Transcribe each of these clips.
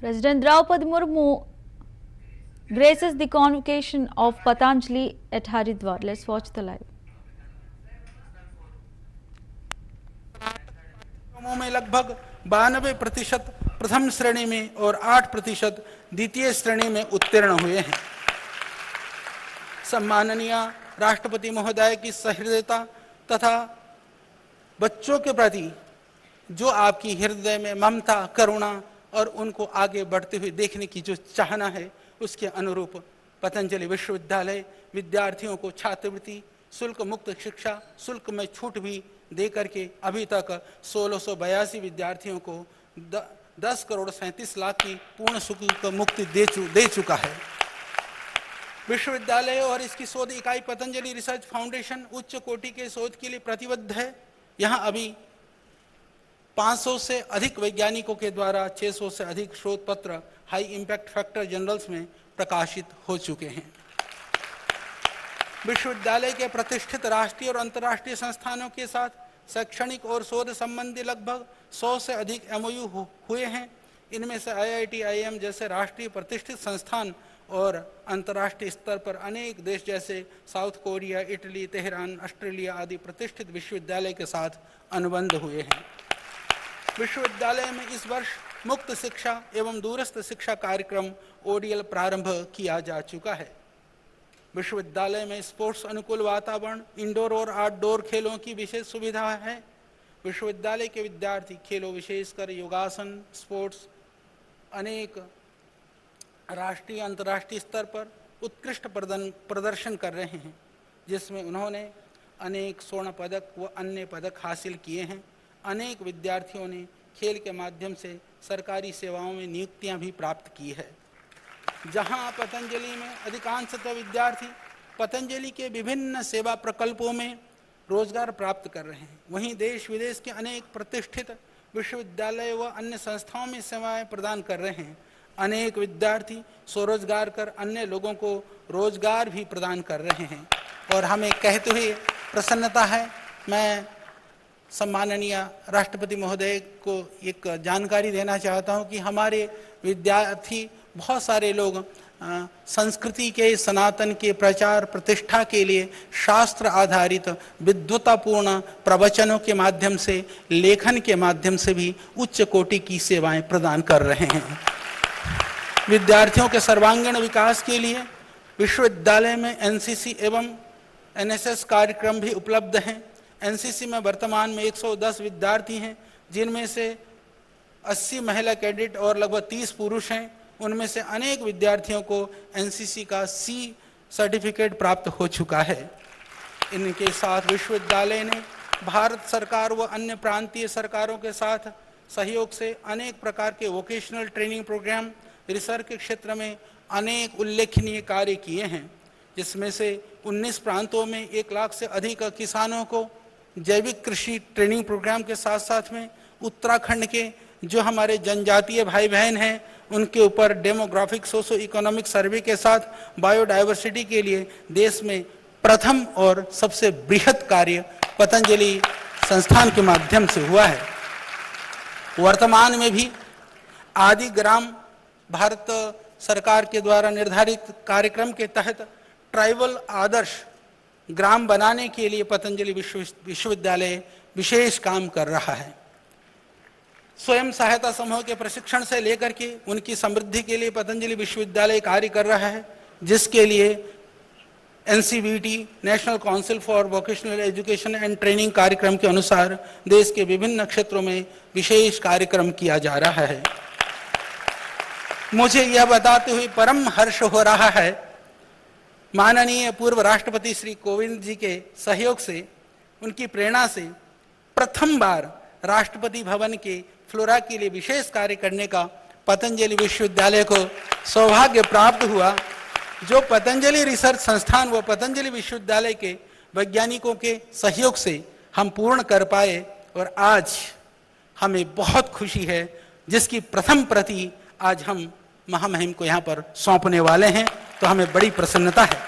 President Draupadi Murmu graces the convocation of Patanjali at Haridwar. Let's watch the live. में लगभग 92% प्रथम श्रेणी में और 8% द्वितीय श्रेणी में उत्तीर्ण हुए हैं। सम्माननीय राष्ट्रपति महोदय की सहृदयता तथा बच्चों के प्रति जो आपकी हृदय में ममता, करुणा और उनको आगे बढ़ते हुए देखने की जो चाहना है, उसके अनुरूप पतंजलि विश्वविद्यालय विद्यार्थियों को छात्रवृत्ति, शुल्क मुक्त शिक्षा, शुल्क में छूट भी दे करके अभी तक 1682 विद्यार्थियों को 10 करोड़ 37 लाख की पूर्ण शुल्क मुक्ति दे चुका है। विश्वविद्यालय और इसकी शोध इकाई पतंजलि रिसर्च फाउंडेशन उच्च कोटि के शोध के लिए प्रतिबद्ध है। यहाँ अभी 500 से अधिक वैज्ञानिकों के द्वारा 600 से अधिक शोध पत्र हाई इंपैक्ट फैक्टर जर्नल्स में प्रकाशित हो चुके हैं। विश्वविद्यालय के प्रतिष्ठित राष्ट्रीय और अंतर्राष्ट्रीय संस्थानों के साथ शैक्षणिक और शोध संबंधी लगभग 100 से अधिक MOU हुए हैं। इनमें से IIT, IIM जैसे राष्ट्रीय प्रतिष्ठित संस्थान और अंतर्राष्ट्रीय स्तर पर अनेक देश जैसे south Korea, Italy, Tehran, Australia आदि प्रतिष्ठित विश्वविद्यालय के साथ अनुबंध हुए हैं। विश्वविद्यालय में इस वर्ष मुक्त शिक्षा एवं दूरस्थ शिक्षा कार्यक्रम ODL प्रारंभ किया जा चुका है। विश्वविद्यालय में स्पोर्ट्स अनुकूल वातावरण, इंडोर और आउटडोर खेलों की विशेष सुविधा है। विश्वविद्यालय के विद्यार्थी खेलों, विशेषकर योगासन, स्पोर्ट्स, अनेक राष्ट्रीय अंतर्राष्ट्रीय स्तर पर उत्कृष्ट प्रदर्शन कर रहे हैं, जिसमें उन्होंने अनेक स्वर्ण पदक व अन्य पदक हासिल किए हैं। अनेक विद्यार्थियों ने खेल के माध्यम से सरकारी सेवाओं में नियुक्तियां भी प्राप्त की है। जहां पतंजलि में अधिकांशतः विद्यार्थी पतंजलि के विभिन्न सेवा प्रकल्पों में रोजगार प्राप्त कर रहे हैं, वहीं देश विदेश के अनेक प्रतिष्ठित विश्वविद्यालय व अन्य संस्थाओं में सेवाएं प्रदान कर रहे हैं। अनेक विद्यार्थी स्वरोजगार कर अन्य लोगों को रोजगार भी प्रदान कर रहे हैं और हमें कहते हुए प्रसन्नता है। मैं सम्माननीय राष्ट्रपति महोदय को एक जानकारी देना चाहता हूं कि हमारे विद्यार्थी बहुत सारे लोग संस्कृति के, सनातन के प्रचार प्रतिष्ठा के लिए शास्त्र आधारित विद्वतापूर्ण प्रवचनों के माध्यम से, लेखन के माध्यम से भी उच्च कोटि की सेवाएं प्रदान कर रहे हैं। विद्यार्थियों के सर्वांगीण विकास के लिए विश्वविद्यालय में NCC एवं NSS कार्यक्रम भी उपलब्ध हैं। NCC में वर्तमान में 110 विद्यार्थी हैं, जिनमें से 80 महिला कैडेट और लगभग 30 पुरुष हैं। उनमें से अनेक विद्यार्थियों को NCC का C सर्टिफिकेट प्राप्त हो चुका है। इनके साथ विश्वविद्यालय ने भारत सरकार व अन्य प्रांतीय सरकारों के साथ सहयोग से अनेक प्रकार के वोकेशनल ट्रेनिंग प्रोग्राम, रिसर्च के क्षेत्र में अनेक उल्लेखनीय कार्य किए हैं, जिसमें से 19 प्रांतों में 1 लाख से अधिक किसानों को जैविक कृषि ट्रेनिंग प्रोग्राम के साथ साथ में उत्तराखंड के जो हमारे जनजातीय भाई बहन हैं, उनके ऊपर डेमोग्राफिक सोशो इकोनॉमिक सर्वे के साथ बायोडाइवर्सिटी के लिए देश में प्रथम और सबसे बृहद कार्य पतंजलि संस्थान के माध्यम से हुआ है। वर्तमान में भी आदि ग्राम भारत सरकार के द्वारा निर्धारित कार्यक्रम के तहत ट्राइबल आदर्श ग्राम बनाने के लिए पतंजलि विश्वविद्यालय विशेष काम कर रहा है। स्वयं सहायता समूह के प्रशिक्षण से लेकर के उनकी समृद्धि के लिए पतंजलि विश्वविद्यालय कार्य कर रहा है, जिसके लिए NCVT national council for vocational education and training कार्यक्रम के अनुसार देश के विभिन्न क्षेत्रों में विशेष कार्यक्रम किया जा रहा है। मुझे यह बताते हुए परम हर्ष हो रहा है, माननीय पूर्व राष्ट्रपति श्री कोविंद जी के सहयोग से, उनकी प्रेरणा से प्रथम बार राष्ट्रपति भवन के फ्लोरा के लिए विशेष कार्य करने का पतंजलि विश्वविद्यालय को सौभाग्य प्राप्त हुआ, जो पतंजलि रिसर्च संस्थान व पतंजलि विश्वविद्यालय के वैज्ञानिकों के सहयोग से हम पूर्ण कर पाए। और आज हमें बहुत खुशी है, जिसकी प्रथम प्रति आज हम महामहिम को यहाँ पर सौंपने वाले हैं, तो हमें बड़ी प्रसन्नता है।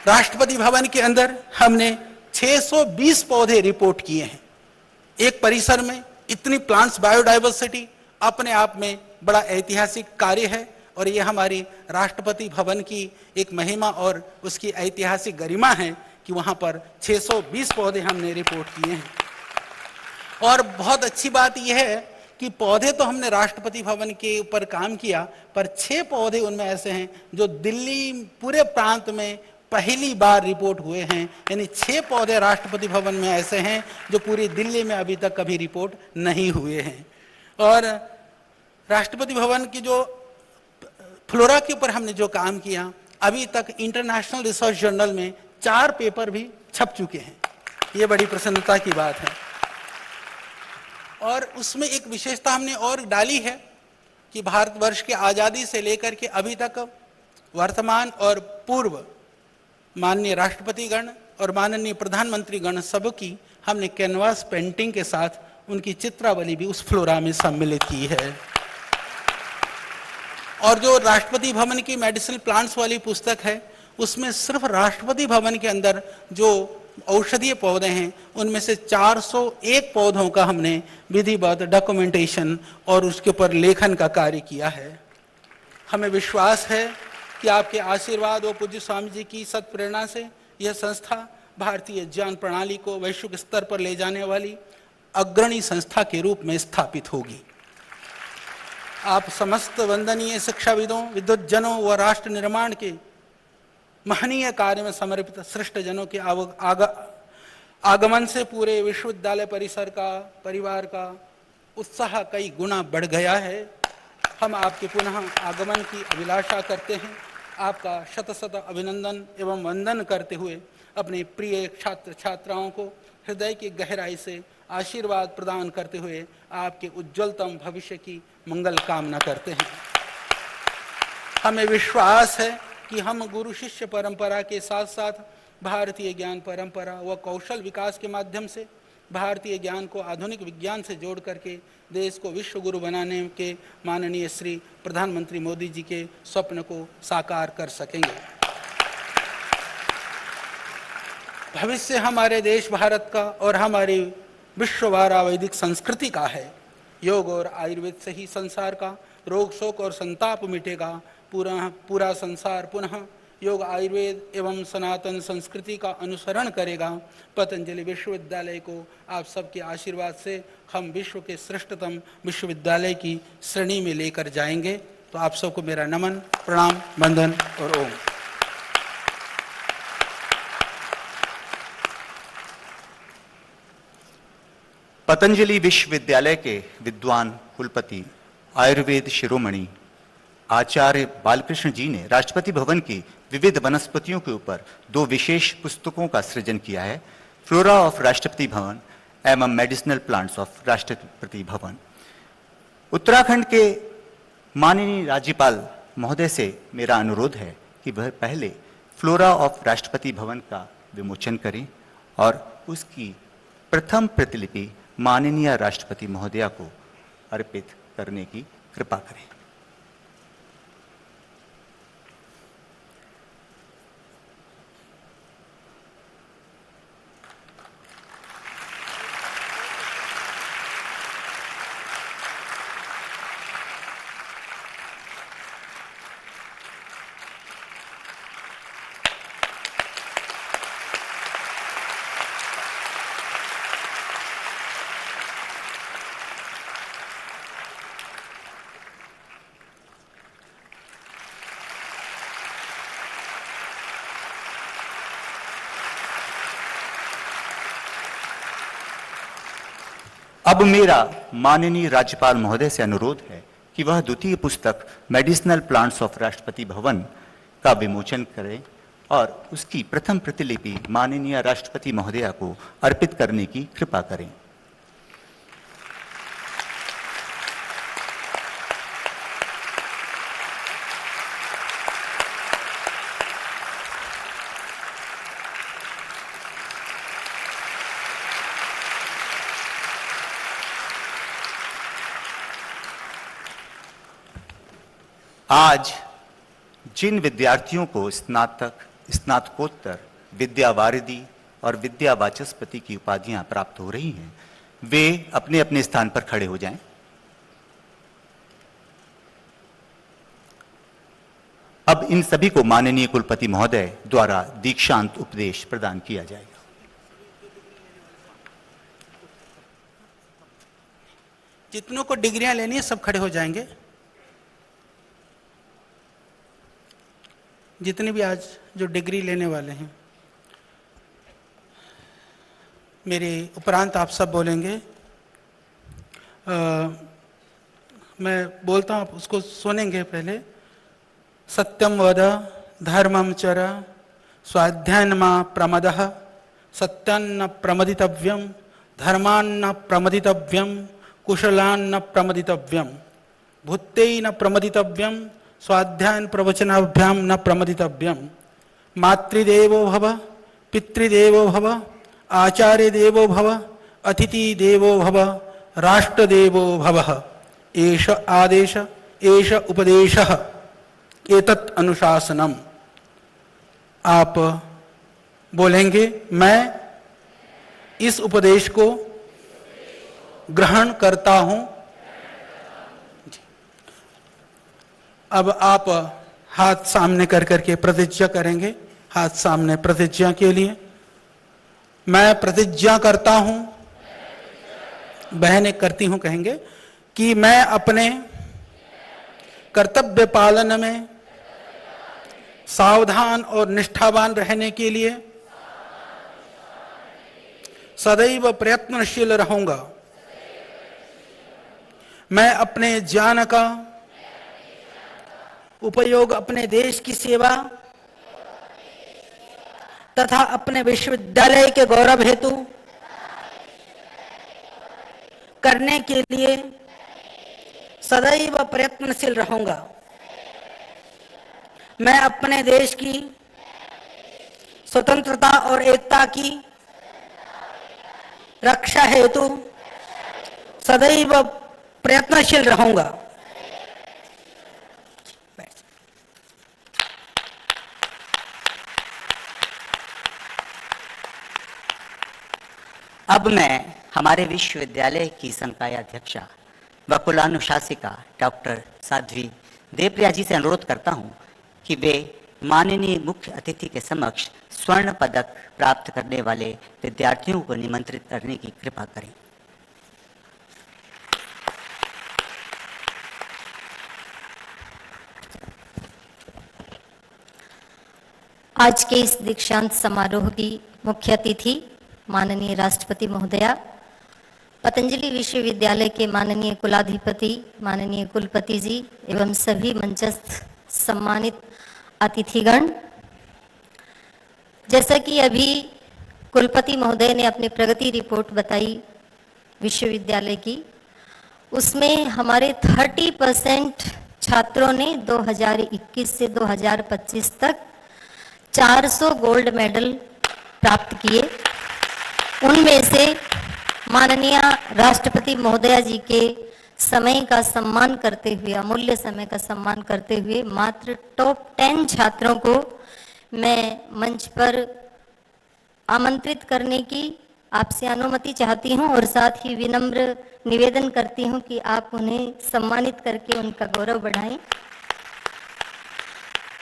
राष्ट्रपति भवन के अंदर हमने 620 पौधे रिपोर्ट किए हैं। एक परिसर में इतनी प्लांट्स बायोडाइवर्सिटी अपने आप में बड़ा ऐतिहासिक कार्य है और ये हमारी राष्ट्रपति भवन की एक महिमा और उसकी ऐतिहासिक गरिमा है कि वहाँ पर 620 पौधे हमने रिपोर्ट किए हैं। और बहुत अच्छी बात यह है कि पौधे तो हमने राष्ट्रपति भवन के ऊपर काम किया, पर 6 पौधे उनमें ऐसे हैं जो दिल्ली पूरे प्रांत में पहली बार रिपोर्ट हुए हैं। यानी 6 पौधे राष्ट्रपति भवन में ऐसे हैं जो पूरी दिल्ली में अभी तक कभी रिपोर्ट नहीं हुए हैं। और राष्ट्रपति भवन की जो फ्लोरा के ऊपर हमने जो काम किया, अभी तक इंटरनेशनल रिसर्च जर्नल में 4 पेपर भी छप चुके हैं। ये बड़ी प्रसन्नता की बात है। और उसमें एक विशेषता हमने और डाली है कि भारतवर्ष के आज़ादी से लेकर के अभी तक वर्तमान और पूर्व माननीय राष्ट्रपतिगण और माननीय प्रधानमंत्रीगण सबकी हमने कैनवास पेंटिंग के साथ उनकी चित्रावली भी उस फ्लोरा में सम्मिलित की है। और जो राष्ट्रपति भवन की मेडिसिनल प्लांट्स वाली पुस्तक है, उसमें सिर्फ राष्ट्रपति भवन के अंदर जो औषधीय पौधे हैं उनमें से 401 पौधों का हमने विधिवत डॉक्यूमेंटेशन और उसके ऊपर लेखन का कार्य किया है। हमें विश्वास है कि आपके आशीर्वाद और पूज्य स्वामी जी की सत्प्रेरणा से यह संस्था भारतीय ज्ञान प्रणाली को वैश्विक स्तर पर ले जाने वाली अग्रणी संस्था के रूप में स्थापित होगी। आप समस्त वंदनीय शिक्षाविदों, विद्वज्जनों व राष्ट्र निर्माण के महनीय कार्य में समर्पित श्रेष्ठ जनों के आगमन से पूरे विश्वविद्यालय परिसर का, परिवार का उत्साह कई गुना बढ़ गया है। हम आपके पुनः आगमन की अभिलाषा करते हैं। आपका शत शत अभिनंदन एवं वंदन करते हुए अपने प्रिय छात्र छात्राओं को हृदय की गहराई से आशीर्वाद प्रदान करते हुए आपके उज्जवलतम भविष्य की मंगल कामना करते हैं। हमें विश्वास है कि हम गुरु शिष्य परंपरा के साथ साथ भारतीय ज्ञान परंपरा व कौशल विकास के माध्यम से भारतीय ज्ञान को आधुनिक विज्ञान से जोड़ करके देश को विश्व गुरु बनाने के माननीय श्री प्रधानमंत्री मोदी जी के स्वप्न को साकार कर सकेंगे। भविष्य हमारे देश भारत का और हमारी विश्ववारा वैदिक संस्कृति का है। योग और आयुर्वेद से ही संसार का रोग शोक और संताप मिटेगा। पूरा संसार पुनः योग आयुर्वेद एवं सनातन संस्कृति का अनुसरण करेगा। पतंजलि विश्वविद्यालय को आप सबके आशीर्वाद से हम विश्व के श्रेष्ठतम विश्वविद्यालय की श्रेणी में लेकर जाएंगे। तो आप सबको मेरा नमन, प्रणाम, वंदन और ओम। पतंजलि विश्वविद्यालय के विद्वान कुलपति आयुर्वेद शिरोमणि आचार्य बालकृष्ण जी ने राष्ट्रपति भवन की विविध वनस्पतियों के ऊपर 2 विशेष पुस्तकों का सृजन किया है। फ्लोरा ऑफ राष्ट्रपति भवन एवं medicinal plants of Rashtrapati Bhavan. Uttarakhand के माननीय राज्यपाल महोदय से मेरा अनुरोध है कि वह पहले फ्लोरा ऑफ राष्ट्रपति भवन का विमोचन करें और उसकी प्रथम प्रतिलिपि माननीय राष्ट्रपति महोदया को अर्पित करने की कृपा करें। अब मेरा माननीय राज्यपाल महोदय से अनुरोध है कि वह द्वितीय पुस्तक medicinal plants of Rashtrapati Bhavan का विमोचन करें और उसकी प्रथम प्रतिलिपि माननीय राष्ट्रपति महोदया को अर्पित करने की कृपा करें। आज जिन विद्यार्थियों को स्नातकोत्तर विद्यावारिधि और विद्या वाचस्पति की उपाधियां प्राप्त हो रही हैं, वे अपने अपने स्थान पर खड़े हो जाएं। अब इन सभी को माननीय कुलपति महोदय द्वारा दीक्षांत उपदेश प्रदान किया जाएगा। जितनों को डिग्रियां लेनी है सब खड़े हो जाएंगे। जितने भी आज जो डिग्री लेने वाले हैं, मेरे उपरांत आप सब बोलेंगे। मैं बोलता हूँ, आप उसको सुनेंगे पहले। सत्यम वद धर्मम चर स्वाध्यायनमा प्रमदः सत्यान्न प्रमदितव्यम धर्मान्न प्रमदितव्यम कुशलान्न प्रमदितव्यम भूतेन प्रमदितव्यम स्वाध्यायन प्रवचनाभ्याम न प्रमदितव्यम। मातृदेवो भव पितृदेवो भव आचार्य देवो भव अतिथि देवो भव राष्ट्रदेवो भवः। एष आदेश एष उपदेशः एतत् अनुशासनम। आप बोलेंगे, मैं इस उपदेश को ग्रहण करता हूं। अब आप हाथ सामने कर करके प्रतिज्ञा करेंगे। हाथ सामने प्रतिज्ञा के लिए। मैं प्रतिज्ञा करता हूं, बहनें करती हूं कहेंगे, कि मैं अपने कर्तव्य पालन में सावधान और निष्ठावान रहने के लिए सदैव प्रयत्नशील रहूंगा। मैं अपने ज्ञान का उपयोग अपने देश की सेवा तथा अपने विश्वविद्यालय के गौरव हेतु करने के लिए सदैव प्रयत्नशील रहूंगा। मैं अपने देश की स्वतंत्रता और एकता की रक्षा हेतु सदैव प्रयत्नशील रहूंगा। अब मैं हमारे विश्वविद्यालय की संकाय अध्यक्षा व कुलानुशासिका डॉक्टर साध्वी देवप्रिया जी से अनुरोध करता हूं कि वे माननीय मुख्य अतिथि के समक्ष स्वर्ण पदक प्राप्त करने वाले विद्यार्थियों को निमंत्रित करने की कृपा करें। आज के इस दीक्षांत समारोह की मुख्य अतिथि माननीय राष्ट्रपति महोदया, पतंजलि विश्वविद्यालय के माननीय कुलाधिपति, माननीय कुलपति जी एवं सभी मंचस्थ सम्मानित अतिथिगण। जैसा कि अभी कुलपति महोदय ने अपनी प्रगति रिपोर्ट बताई विश्वविद्यालय की, उसमें हमारे 30% छात्रों ने 2021 से 2025 तक 400 गोल्ड मेडल प्राप्त किए। उनमें से माननीय राष्ट्रपति महोदया जी के समय का सम्मान करते हुए, अमूल्य समय का सम्मान करते हुए मात्र टॉप 10 छात्रों को मैं मंच पर आमंत्रित करने की आपसे अनुमति चाहती हूं और साथ ही विनम्र निवेदन करती हूं कि आप उन्हें सम्मानित करके उनका गौरव बढ़ाएं।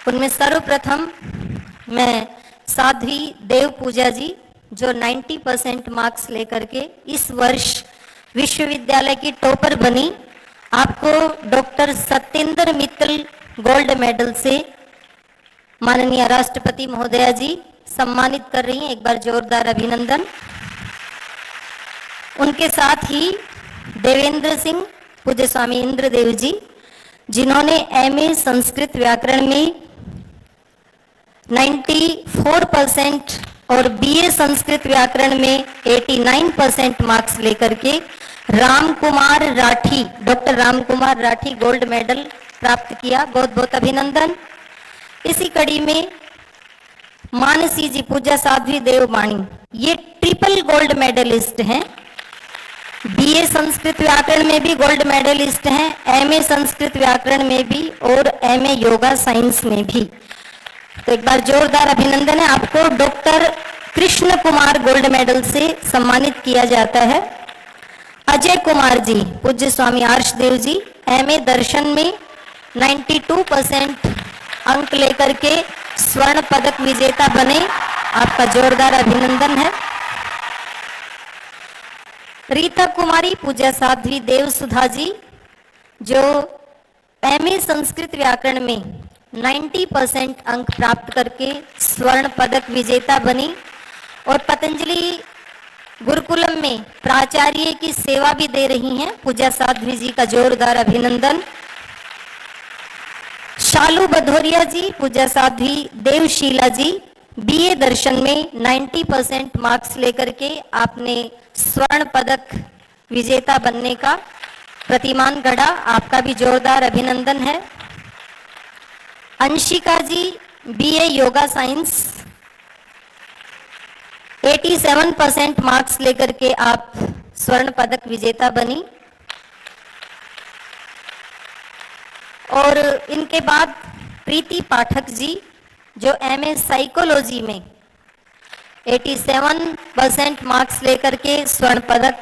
उनमें सर्वप्रथम मैं साध्वी देव पूजा जी, जो 90% मार्क्स लेकर के इस वर्ष विश्वविद्यालय की टॉपर बनी, आपको doctor Satyendra Mittal gold medal से माननीय राष्ट्रपति महोदया जी सम्मानित कर रही हैं। एक बार जोरदार अभिनंदन। उनके साथ ही देवेंद्र सिंह पूज्य स्वामी इंद्रदेव जी, जिन्होंने एमए संस्कृत व्याकरण में 94% और बीए संस्कृत व्याकरण में 89% मार्क्स लेकर के Ram Kumar Rathi, doctor Ram Kumar Rathi gold medal प्राप्त किया। बहुत बहुत अभिनंदन। इसी कड़ी में मानसी जी पूज्य साध्वी देववाणी, ये ट्रिपल गोल्ड मेडलिस्ट हैं। बीए संस्कृत व्याकरण में भी गोल्ड मेडलिस्ट हैं, एमए संस्कृत व्याकरण में भी और एमए योगा साइंस में भी। तो एक बार जोरदार अभिनंदन है। आपको doctor Krishna Kumar gold medal से सम्मानित किया जाता है। अजय कुमार जी पूज्य स्वामी आर्षदेव जी, एमए दर्शन में 92% अंक लेकर के स्वर्ण पदक विजेता बने। आपका जोरदार अभिनंदन है। रीता कुमारी पूज्य साध्वी देव सुधा जी, जो एमए संस्कृत व्याकरण में 90% अंक प्राप्त करके स्वर्ण पदक विजेता बनी और पतंजलि गुरुकुलम में प्राचार्य की सेवा भी दे रही हैं। पूज्य साध्वी जी का जोरदार अभिनंदन। शालू भदौरिया जी, पूज्य साध्वी देवशीला जी, बीए दर्शन में 90% मार्क्स लेकर के आपने स्वर्ण पदक विजेता बनने का प्रतिमान गढ़ा। आपका भी जोरदार अभिनंदन है। अंशिका जी, बीए योगा साइंस, 87% मार्क्स लेकर के आप स्वर्ण पदक विजेता बनी। और इनके बाद प्रीति पाठक जी, जो एमए साइकोलॉजी में 87% मार्क्स लेकर के स्वर्ण पदक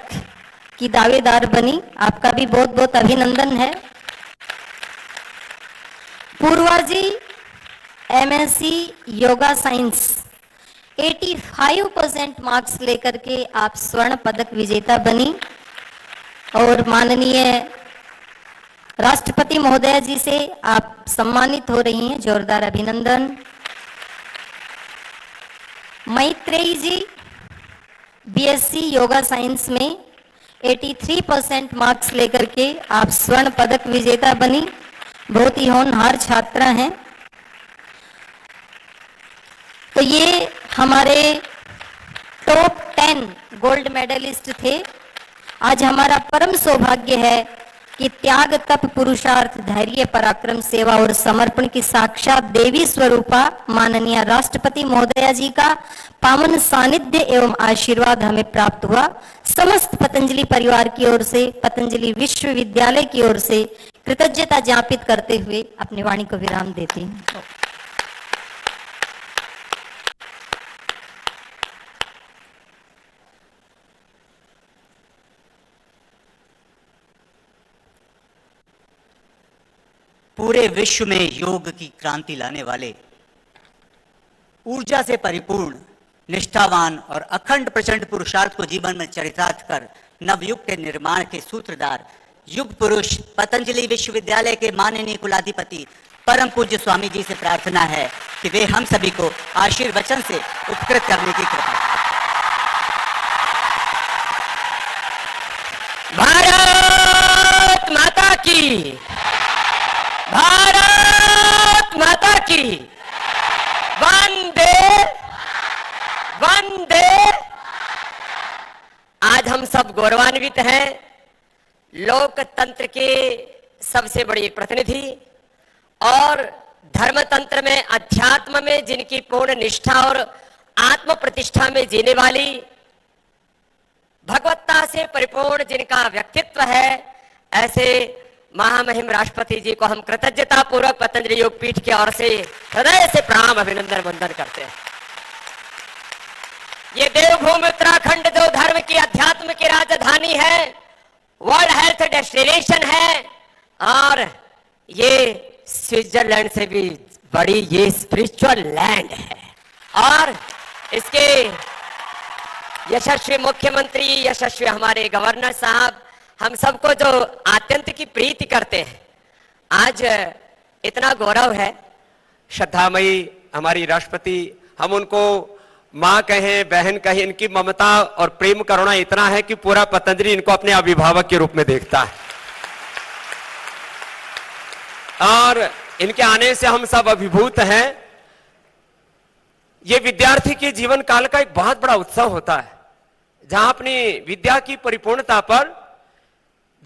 की दावेदार बनी। आपका भी बहुत बहुत अभिनंदन है। पूर्वा जी, एमएससी योगा साइंस, 85% मार्क्स लेकर के आप स्वर्ण पदक विजेता बनी और माननीय राष्ट्रपति महोदय जी से आप सम्मानित हो रही हैं। जोरदार अभिनंदन। मैत्रेयी जी, बीएससी योगा साइंस में 83% मार्क्स लेकर के आप स्वर्ण पदक विजेता बनी। बहुत ही होनहार छात्रा हैं। तो ये हमारे टॉप 10 गोल्ड मेडलिस्ट थे। आज हमारा परम सौभाग्य है कि त्याग, तप, पुरुषार्थ, धैर्य, पराक्रम, सेवा और समर्पण की साक्षात देवी स्वरूपा माननीय राष्ट्रपति महोदया जी का पावन सानिध्य एवं आशीर्वाद हमें प्राप्त हुआ। समस्त पतंजलि परिवार की ओर से, पतंजलि विश्वविद्यालय की ओर से कृतज्ञता ज्ञापित करते हुए अपनी वाणी को विराम देती हूँ। पूरे विश्व में योग की क्रांति लाने वाले, ऊर्जा से परिपूर्ण, निष्ठावान और अखंड प्रचंड पुरुषार्थ को जीवन में चरितार्थ कर नवयुग के निर्माण के सूत्रधार युग पुरुष पतंजलि विश्वविद्यालय के माननीय कुलाधिपति परम पूज्य स्वामी जी से प्रार्थना है कि वे हम सभी को आशीर्वचन से उपकृत करने की कृपा। भारत माता की, भारत माता की, वंदे वंदे। आज हम सब गौरवान्वित हैं। लोकतंत्र के सबसे बड़ी प्रतिनिधि और धर्मतंत्र में, अध्यात्म में जिनकी पूर्ण निष्ठा और आत्म प्रतिष्ठा में जीने वाली, भगवत्ता से परिपूर्ण जिनका व्यक्तित्व है, ऐसे महामहिम राष्ट्रपति जी को हम कृतज्ञता पूर्वक पतंजलि योग पीठ की ओर से हृदय से प्रणाम, अभिनंदन, वंदन करते हैं। ये देवभूमि उत्तराखंड जो धर्म की, अध्यात्म की राजधानी है, वर्ल्ड हेल्थ डेस्टिनेशन है और ये स्विट्जरलैंड से भी बड़ी ये स्पिरिचुअल लैंड है। और इसके यशस्वी मुख्यमंत्री, यशस्वी हमारे गवर्नर साहब, हम सबको जो अत्यंत की प्रीति करते हैं, आज इतना गौरव है। श्रद्धामयी हमारी राष्ट्रपति, हम उनको माँ कहें, बहन कहें, इनकी ममता और प्रेम करुणा इतना है कि पूरा पतंजलि इनको अपने अभिभावक के रूप में देखता है। और इनके आने से हम सब अभिभूत हैं। ये विद्यार्थी के जीवन काल का एक बहुत बड़ा उत्सव होता है, जहां अपनी विद्या की परिपूर्णता पर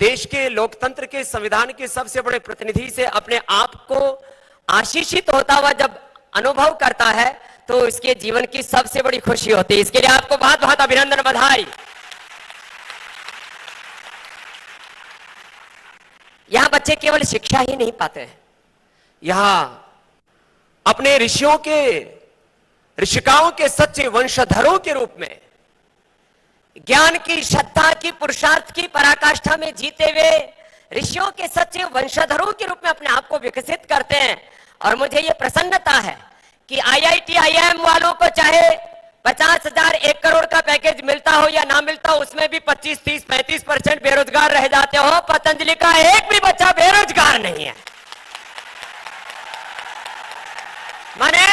देश के लोकतंत्र के, संविधान के सबसे बड़े प्रतिनिधि से अपने आप को आशीषित होता हुआ जब अनुभव करता है, तो इसके जीवन की सबसे बड़ी खुशी होती है। इसके लिए आपको बहुत बहुत अभिनंदन, बधाई। यहां बच्चे केवल शिक्षा ही नहीं पाते हैं, यहां अपने ऋषियों के, ऋषिकाओं के सच्चे वंशधरों के रूप में ज्ञान की, श्रद्धा की, पुरुषार्थ की पराकाष्ठा में जीते हुए ऋषियों के सच्चे वंशधरों के रूप में अपने आप को विकसित करते हैं। और मुझे ये प्रसन्नता है कि IIT IIM वालों को चाहे 50,000 1 करोड़ का पैकेज मिलता हो या ना मिलता हो, उसमें भी 25, 30, 35% बेरोजगार रह जाते हो। पतंजलि का एक भी बच्चा बेरोजगार नहीं है। माने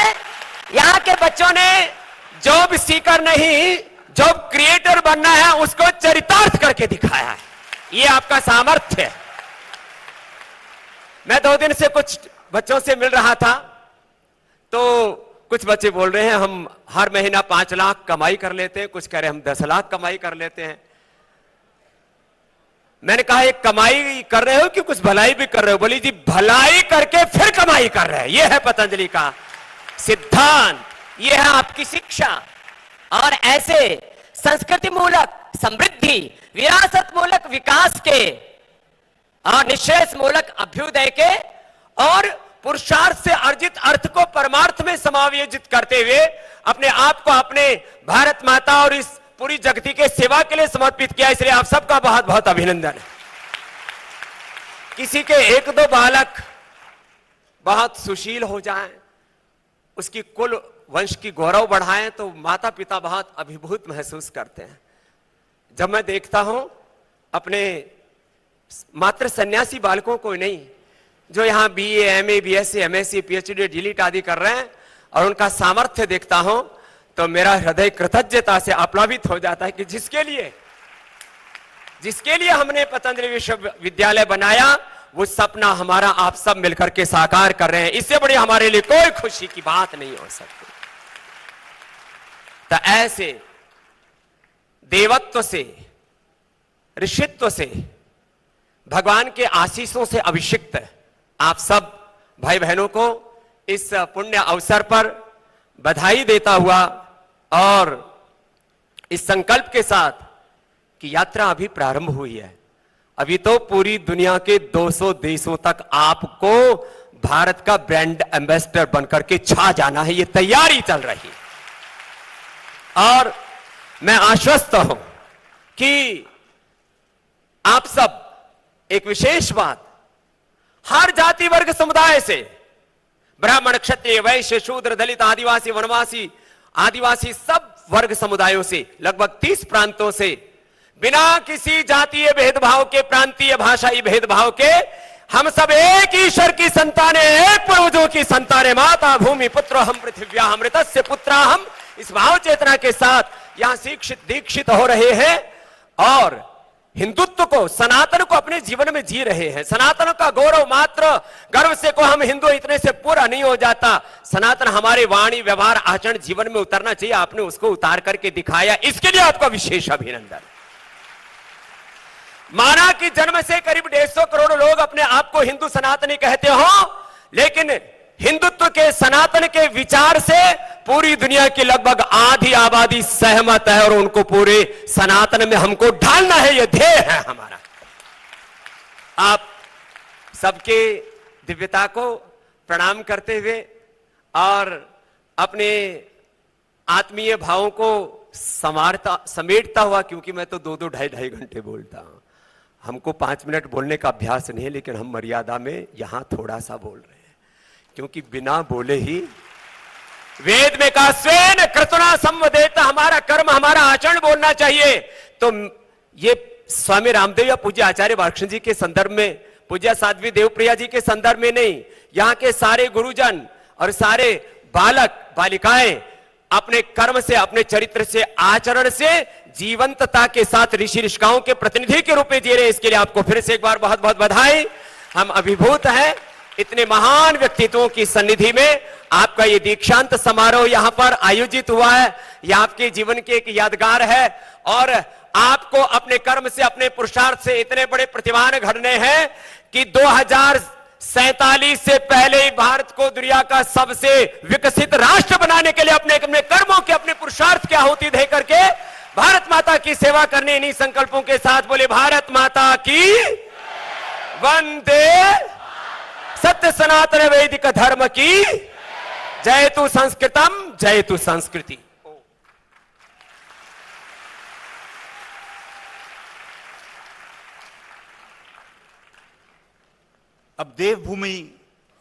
यहाँ के बच्चों ने जॉब सीकर नहीं, जॉब क्रिएटर बनना है, उसको चरितार्थ करके दिखाया है। ये आपका सामर्थ्य है। मैं 2 दिन से कुछ बच्चों से मिल रहा था, तो कुछ बच्चे बोल रहे हैं हम हर महीना 5 लाख कमाई कर लेते हैं, कुछ कह रहे हैं हम 10 लाख कमाई कर लेते हैं। मैंने कहा एक कमाई कर रहे हो कि कुछ भलाई भी कर रहे हो? बोली जी भलाई करके फिर कमाई कर रहे हैं। यह है पतंजलि का सिद्धांत, यह है आपकी शिक्षा। और ऐसे संस्कृति मूलक समृद्धि, विरासत मूलक विकास के और निश्रेष मूलक अभ्युदय के और पुरुषार्थ से अर्जित अर्थ को परमार्थ में समायोजित करते हुए अपने आप को अपने भारत माता और इस पूरी जगती के सेवा के लिए समर्पित किया। इसलिए आप सबका बहुत बहुत अभिनंदन है। किसी के 1-2 बालक बहुत सुशील हो जाएं, उसकी कुल वंश की गौरव बढ़ाएं, तो माता पिता बहुत अभिभूत महसूस करते हैं। जब मैं देखता हूं अपने मात्र सन्यासी बालकों को नहीं, जो यहां BA, MA, BSc, MSc, PhD, DLit आदि कर रहे हैं, और उनका सामर्थ्य देखता हूं, तो मेरा हृदय कृतज्ञता से आप्लावित हो जाता है कि जिसके लिए हमने पतंजलि विश्वविद्यालय बनाया, वो सपना हमारा आप सब मिलकर के साकार कर रहे हैं। इससे बड़ी हमारे लिए कोई खुशी की बात नहीं हो सकती। तो ऐसे देवत्व से, ऋषित्व से, भगवान के आशीषों से अभिषिक्त आप सब भाई बहनों को इस पुण्य अवसर पर बधाई देता हुआ और इस संकल्प के साथ कि यात्रा अभी प्रारंभ हुई है, अभी तो पूरी दुनिया के 200 देशों तक आपको भारत का ब्रांड एम्बेसडर बनकर के छा जाना है। ये तैयारी चल रही है और मैं आश्वस्त हूं कि आप सब एक विशेष बात, हर जाति वर्ग समुदाय से, ब्राह्मण, क्षत्रिय, वैश्य, शूद्र, दलित, आदिवासी, वनवासी, आदिवासी, सब वर्ग समुदायों से, लगभग 30 प्रांतों से, बिना किसी जातीय भेदभाव के, प्रांतीय भाषाई भेदभाव के, हम सब एक ईश्वर की संतानें, एक पूर्वजों की संतानें, माता भूमि पुत्र हम पृथिव्या अमृतस्य पुत्रा हम, इस भाव चेतना के साथ यहां शिक्षित दीक्षित हो रहे हैं और हिंदुत्व को, सनातन को अपने जीवन में जी रहे हैं। सनातन का गौरव मात्र गर्व से को हम हिंदू इतने से पूरा नहीं हो जाता। सनातन हमारे वाणी, व्यवहार, आचरण, जीवन में उतरना चाहिए। आपने उसको उतार करके दिखाया, इसके लिए आपका विशेष अभिनंदन। माना कि जन्म से करीब 150 करोड़ लोग अपने आप को हिंदू सनातनी कहते हो, लेकिन हिंदुत्व के, सनातन के विचार से पूरी दुनिया की लगभग आधी आबादी सहमत है और उनको पूरे सनातन में हमको ढालना है, यह ध्येय है हमारा। आप सबके दिव्यता को प्रणाम करते हुए और अपने आत्मीय भावों को समेटता हुआ, क्योंकि मैं तो 2-2 ढाई घंटे बोलता हूं, हमको 5 मिनट बोलने का अभ्यास नहीं है, लेकिन हम मर्यादा में यहां थोड़ा सा बोल रहे हैं, क्योंकि बिना बोले ही वेद में कहा स्वेन कृतना संवदेत, हमारा कर्म, हमारा आचरण बोलना चाहिए। तो ये स्वामी रामदेव या पूज्य आचार्य बालकृष्ण जी के संदर्भ में, पूज्य साध्वी देवप्रिया जी के संदर्भ में नहीं, यहाँ के सारे गुरुजन और सारे बालक बालिकाएं अपने कर्म से, अपने चरित्र से, आचरण से जीवंतता के साथ ऋषि ऋषिकाओं के प्रतिनिधि के रूप में जी रहे। इसके लिए आपको फिर से एक बार बहुत बहुत बधाई। हम अभिभूत हैं इतने महान व्यक्तित्वों की सन्निधि में। आपका ये दीक्षांत समारोह यहां पर आयोजित हुआ है, यह आपके जीवन की एक यादगार है और आपको अपने कर्म से, अपने पुरुषार्थ से इतने बड़े प्रतिभान घड़ने हैं कि 2047 से पहले ही भारत को दुनिया का सबसे विकसित राष्ट्र बनाने के लिए अपने अपने कर्मों के, अपने पुरुषार्थ की आहुति दे करके भारत माता की सेवा करने, इन्हीं संकल्पों के साथ बोले भारत माता की वंदे, सत्य सनातन वैदिक धर्म की जयतु संस्कृतम, जयतु संस्कृति। अब देवभूमि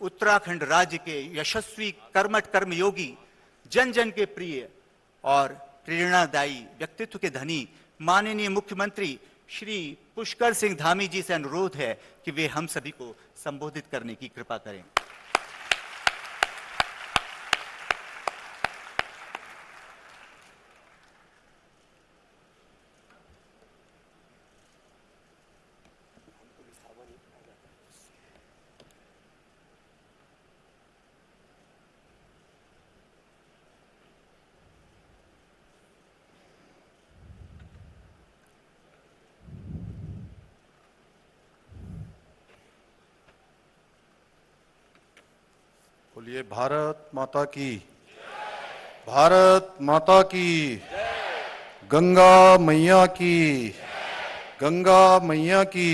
उत्तराखंड राज्य के यशस्वी कर्मठ कर्मयोगी, जन जन के प्रिय और प्रेरणादायी व्यक्तित्व के धनी माननीय मुख्यमंत्री श्री पुष्कर सिंह धामी जी से अनुरोध है कि वे हम सभी को संबोधित करने की कृपा करें। बोलिए भारत माता की, भारत माता की, गंगा मैया की, गंगा मैया की।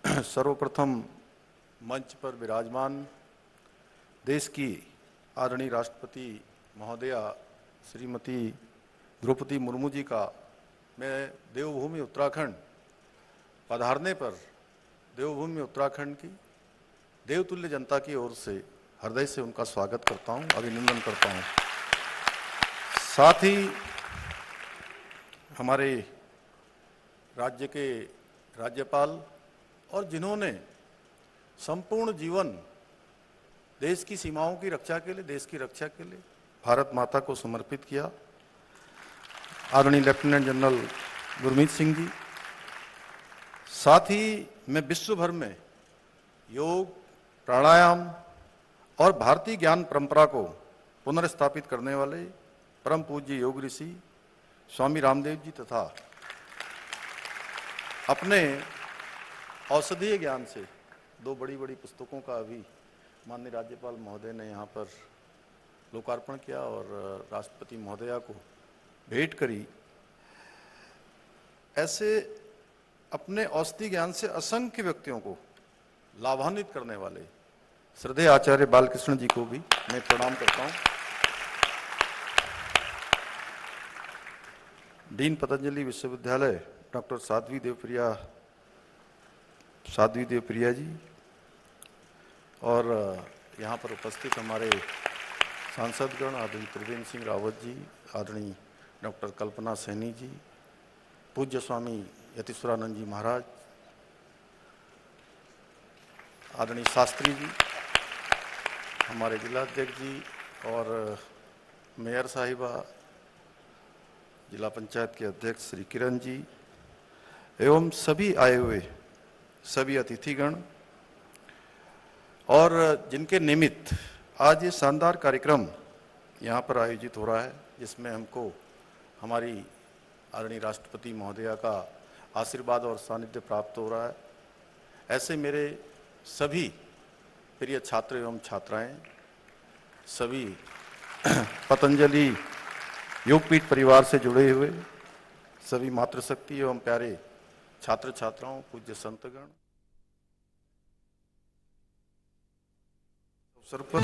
सर्वप्रथम मंच पर विराजमान देश की आदरणीय राष्ट्रपति महोदया श्रीमती द्रौपदी मुर्मू जी का मैं देवभूमि उत्तराखंड पधारने पर देवभूमि उत्तराखंड की देवतुल्य जनता की ओर से हृदय से उनका स्वागत करता हूं, अभिनंदन करता हूं। साथ ही हमारे राज्य के राज्यपाल और जिन्होंने संपूर्ण जीवन देश की सीमाओं की रक्षा के लिए, देश की रक्षा के लिए भारत माता को समर्पित किया, आदरणीय लेफ्टिनेंट जनरल गुरमीत सिंह जी। साथ ही मैं विश्व भर में योग, प्राणायाम और भारतीय ज्ञान परंपरा को पुनर्स्थापित करने वाले परम पूज्य योग ऋषि स्वामी रामदेव जी तथा अपने औषधीय ज्ञान से दो बड़ी बड़ी पुस्तकों का अभी माननीय राज्यपाल महोदय ने यहाँ पर लोकार्पण किया और राष्ट्रपति महोदया को भेंट करी। ऐसे अपने औषधि ज्ञान से असंख्य व्यक्तियों को लाभान्वित करने वाले श्रद्धेय आचार्य बालकृष्ण जी को भी मैं प्रणाम करता हूं। डीन पतंजलि विश्वविद्यालय डॉक्टर साध्वी देवप्रिया जी और यहाँ पर उपस्थित हमारे सांसदगण आदरणीय त्रिवेंद्र सिंह रावत जी, आदरणीय डॉक्टर कल्पना सैनी जी, पूज्य स्वामी यतीश्वरानंद जी महाराज, आदरणीय शास्त्री जी, हमारे जिलाध्यक्ष जी और मेयर साहिबा, जिला पंचायत के अध्यक्ष श्री किरण जी एवं सभी आए हुए सभी अतिथिगण और जिनके निमित्त आज ये शानदार कार्यक्रम यहाँ पर आयोजित हो रहा है, जिसमें हमको हमारी आदरणीय राष्ट्रपति महोदया का आशीर्वाद और सानिध्य प्राप्त हो रहा है। ऐसे मेरे सभी प्रिय छात्र एवं छात्राएं, सभी पतंजलि योगपीठ परिवार से जुड़े हुए सभी मातृशक्ति एवं प्यारे छात्र छात्राओं, पूज्य संतगण, अवसर पर